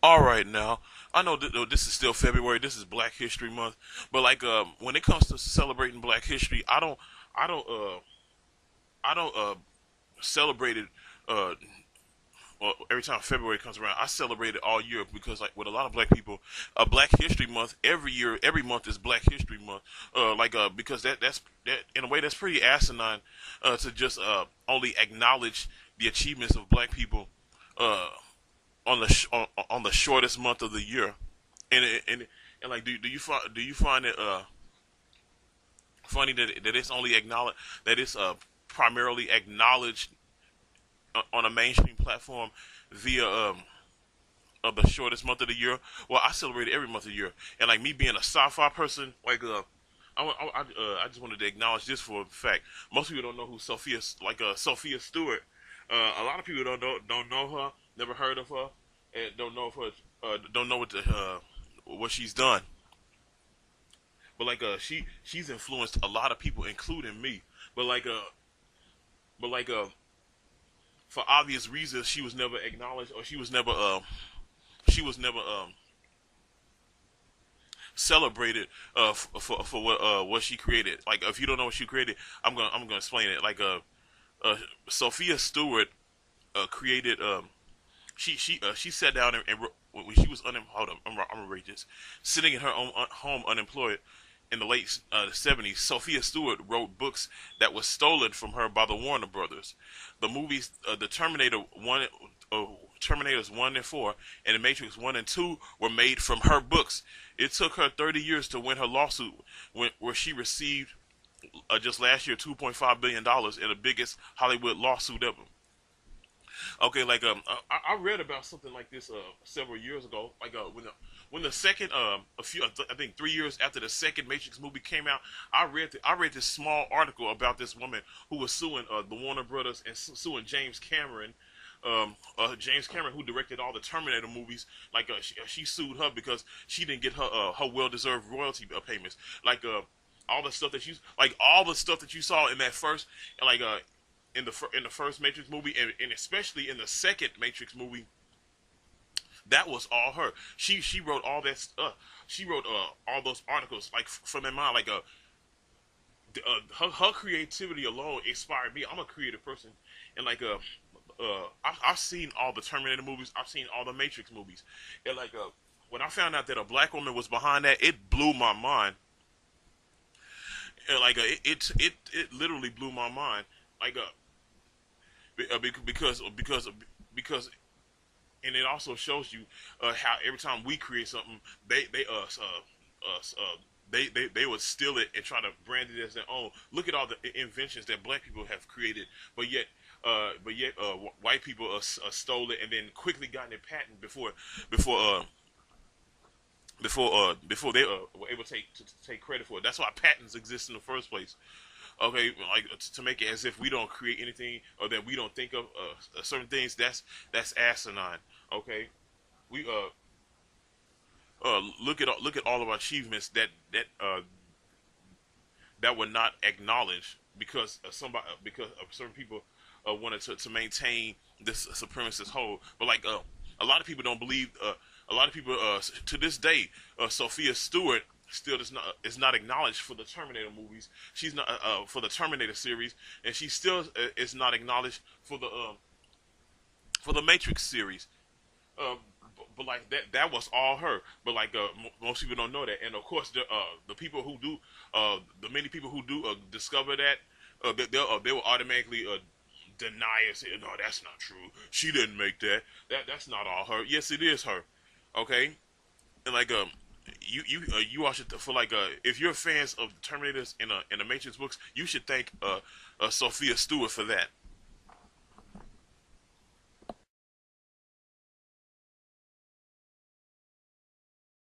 All right, now I know this is still February. This is Black History Month, but like when it comes to celebrating Black History, I don't, I don't celebrate it. Uh, well, every time February comes around, I celebrate it all year because, like, with a lot of Black people, Black History Month every year, every month is Black History Month. Because that in a way that's pretty asinine to just only acknowledge the achievements of Black people. Uh, on the shortest month of the year, and like do you find it funny that it's only acknowledged that it's primarily acknowledged on a mainstream platform via of the shortest month of the year? Well, I celebrate it every month of the year, and like me being a sci-fi person, like I just wanted to acknowledge this for a fact. Most people don't know who Sophia Stewart. A lot of people don't know her, never heard of her, and don't know what she's done. But like she's influenced a lot of people, including me. But like but like for obvious reasons, she was never acknowledged, or she was never celebrated for what she created. Like if you don't know what she created, I'm gonna explain it. Like Sophia Stewart created she sat down and when she was hold on, I'm gonna read this. Sitting in her own home unemployed in the late 70s, Sophia Stewart wrote books that were stolen from her by the Warner Brothers. The movies, the Terminators 1 and 4, and The Matrix 1 and 2 were made from her books. It took her 30 years to win her lawsuit, where she received just last year $2.5 billion in the biggest Hollywood lawsuit ever. Okay, like I read about something like this several years ago. Like when the second a few I think 3 years after the second Matrix movie came out, I read this small article about this woman who was suing the Warner Brothers and suing James Cameron. James Cameron, who directed all the Terminator movies, like she sued her because she didn't get her well-deserved royalty payments. Like all the stuff that you saw in that first, like in the first Matrix movie, and especially in the second Matrix movie, that was all her. She wrote all that stuff. She wrote all those articles like from in mind. Like her creativity alone inspired me. I'm a creative person, and like I've seen all the Terminator movies. I've seen all the Matrix movies, and like when I found out that a black woman was behind that, it blew my mind. And like it literally blew my mind. Like because and it also shows you how every time we create something, they would steal it and try to brand it as their own. Look at all the inventions that black people have created, but yet white people stole it and then quickly got their patent before before they were able to take credit for it. That's why patents exist in the first place. Okay, like to make it as if we don't create anything or that we don't think of certain things. That's asinine. Okay, we look at all of our achievements that were not acknowledged because because of certain people wanted to maintain this supremacist hold. But like a lot of people don't believe. A lot of people to this day, Sophia Stewart still is not acknowledged for the Terminator movies. She's not for the Terminator series, and she still is not acknowledged for the Matrix series. Uh, but like that was all her. But like most people don't know that, and of course the people who do, the many people who do discover that, they will automatically deny it. Say, no, that's not true. She didn't make that. That's not all her. Yes, it is her. Okay, and like you all should for like if you're fans of Terminators in the Matrix books, you should thank Sophia Stewart for that.